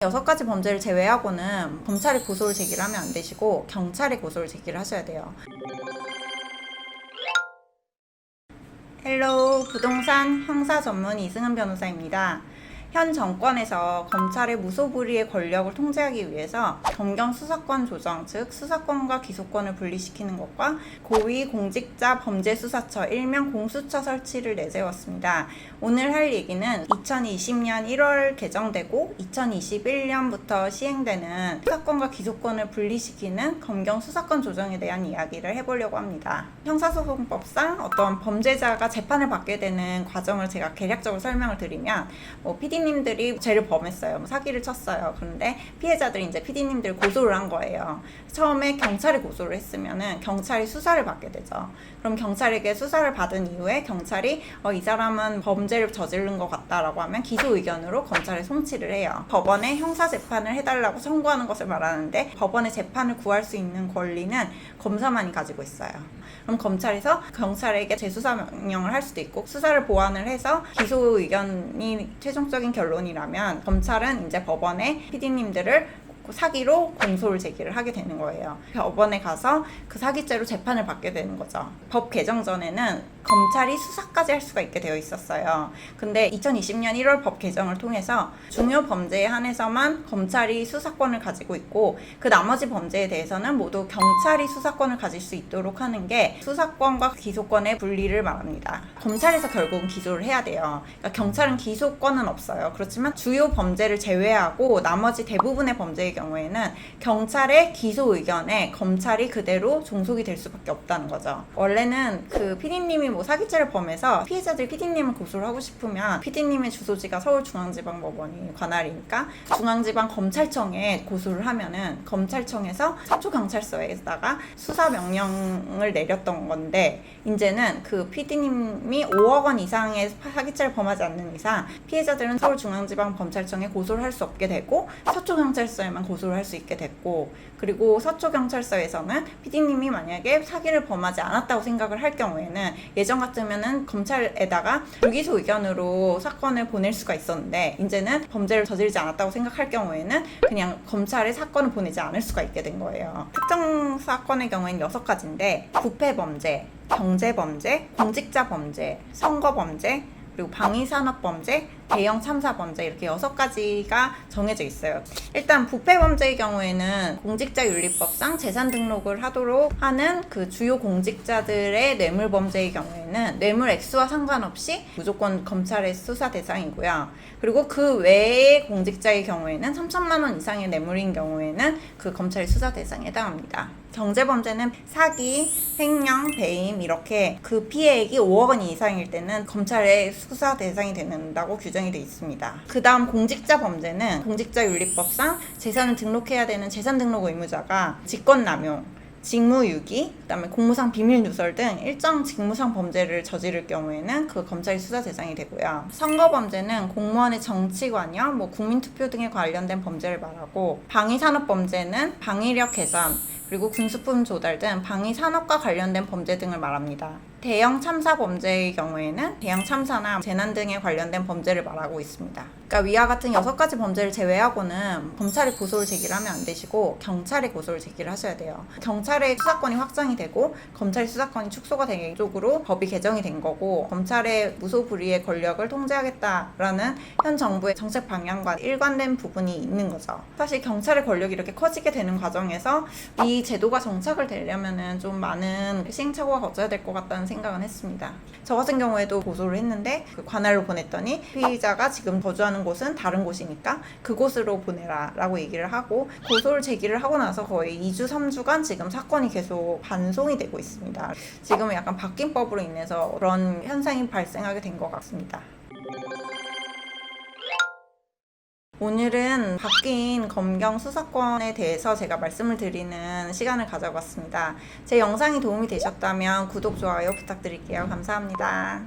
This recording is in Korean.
6가지 범죄를 제외하고는 검찰이 고소를 제기를 하면 안 되시고 경찰이 고소를 제기를 하셔야 돼요. 헬로우, 부동산 형사 전문 이승은 변호사입니다. 현 정권에서 검찰의 무소불위의 권력을 통제하기 위해서 검경 수사권 조정, 즉 수사권과 기소권을 분리시키는 것과 고위공직자 범죄수사처, 일명 공수처 설치를 내세웠습니다. 오늘 할 얘기는 2020년 1월 개정되고 2021년부터 시행되는 수사권과 기소권을 분리시키는 검경 수사권 조정에 대한 이야기를 해보려고 합니다. 형사소송법상 어떤 범죄자가 재판을 받게 되는 과정을 제가 개략적으로 설명을 드리면 PD님들이 죄를 범했어요. 사기를 쳤어요. 그런데 피해자들이 이제 PD님들 고소를 한 거예요. 처음에 경찰이 고소를 했으면은 경찰이 수사를 받게 되죠. 그럼 경찰에게 수사를 받은 이후에 경찰이 이 사람은 범죄를 저지른 것 같다라고 하면 기소 의견으로 검찰에 송치를 해요. 법원에 형사 재판을 해달라고 청구하는 것을 말하는데 법원에 재판을 구할 수 있는 권리는 검사만이 가지고 있어요. 그럼 검찰에서 경찰에게 재수사 명령을 할 수도 있고 수사를 보완을 해서 기소 의견이 최종적인 결론이라면 검찰은 이제 법원에 PD님들을 사기로 공소를 제기를 하게 되는 거예요. 법원에 가서 그 사기죄로 재판을 받게 되는 거죠. 법 개정 전에는 검찰이 수사까지 할 수가 있게 되어 있었어요. 근데 2020년 1월 법 개정을 통해서 중요 범죄에 한해서만 검찰이 수사권을 가지고 있고 그 나머지 범죄에 대해서는 모두 경찰이 수사권을 가질 수 있도록 하는 게 수사권과 기소권의 분리를 말합니다. 검찰에서 결국은 기소를 해야 돼요. 그러니까 경찰은 기소권은 없어요. 그렇지만 주요 범죄를 제외하고 나머지 대부분의 범죄의 경우에는 경찰의 기소 의견에 검찰이 그대로 종속이 될 수밖에 없다는 거죠. 원래는 그 PD님이 사기죄를 범해서 피해자들이 PD님을 고소를 하고 싶으면 PD님의 주소지가 서울중앙지방법원이 관할이니까 중앙지방검찰청에 고소를 하면은 검찰청에서 서초경찰서에다가 수사명령을 내렸던 건데 이제는 그 PD님이 5억 원 이상의 사기죄를 범하지 않는 이상 피해자들은 서울중앙지방검찰청에 고소를 할 수 없게 되고 서초경찰서에만 고소를 할 수 있게 됐고 그리고 서초경찰서에서는 PD님이 만약에 사기를 범하지 않았다고 생각을 할 경우에는 예전 같으면은 검찰에다가 불기소 의견으로 사건을 보낼 수가 있었는데 이제는 범죄를 저지르지 않았다고 생각할 경우에는 그냥 검찰에 사건을 보내지 않을 수가 있게 된 거예요. 특정 사건의 경우에는 6가지인데 부패범죄, 경제범죄, 공직자범죄, 선거범죄, 그리고 방위산업범죄, 대형 참사범죄 이렇게 6가지가 정해져 있어요. 일단 부패범죄의 경우에는 공직자윤리법상 재산 등록을 하도록 하는 그 주요 공직자들의 뇌물범죄의 경우에는 뇌물 액수와 상관없이 무조건 검찰의 수사 대상이고요. 그리고 그 외의 공직자의 경우에는 3천만 원 이상의 뇌물인 경우에는 그 검찰의 수사 대상에 해당합니다. 경제범죄는 사기, 횡령, 배임 이렇게 그 피해액이 5억 원 이상일 때는 검찰의 수사 대상이 된다고 규정이 되어 있습니다. 그 다음 공직자범죄는 공직자윤리법상 재산을 등록해야 되는 재산등록 의무자가 직권남용, 직무유기, 그다음에 공무상 비밀누설 등 일정 직무상 범죄를 저지를 경우에는 그 검찰이 수사 대상이 되고요. 선거범죄는 공무원의 정치관여, 국민투표 등에 관련된 범죄를 말하고 방위산업범죄는 방위력 개선, 그리고 군수품 조달 등 방위산업과 관련된 범죄 등을 말합니다. 대형 참사 범죄의 경우에는 대형 참사나 재난 등에 관련된 범죄를 말하고 있습니다. 그러니까 위와 같은 6가지 범죄를 제외하고는 검찰이 고소를 제기를 하면 안 되시고 경찰이 고소를 제기를 하셔야 돼요. 경찰의 수사권이 확장이 되고 검찰의 수사권이 축소가 되는 쪽으로 법이 개정이 된 거고 검찰의 무소불위의 권력을 통제하겠다라는 현 정부의 정책 방향과 일관된 부분이 있는 거죠. 사실 경찰의 권력이 이렇게 커지게 되는 과정에서 이 제도가 정착을 되려면은 좀 많은 시행착오가 거쳐야 될 것 같다는 생각은 했습니다. 저 같은 경우에도 고소를 했는데 그 관할로 보냈더니 피의자가 지금 거주하는 곳은 다른 곳이니까 그곳으로 보내라 라고 얘기를 하고 고소를 제기를 하고 나서 거의 2주 3주간 지금 사건이 계속 반송이 되고 있습니다. 지금은 약간 바뀐 법으로 인해서 그런 현상이 발생하게 된 것 같습니다. 오늘은 바뀐 검경 수사권에 대해서 제가 말씀을 드리는 시간을 가져봤습니다. 제 영상이 도움이 되셨다면 구독, 좋아요 부탁드릴게요. 감사합니다.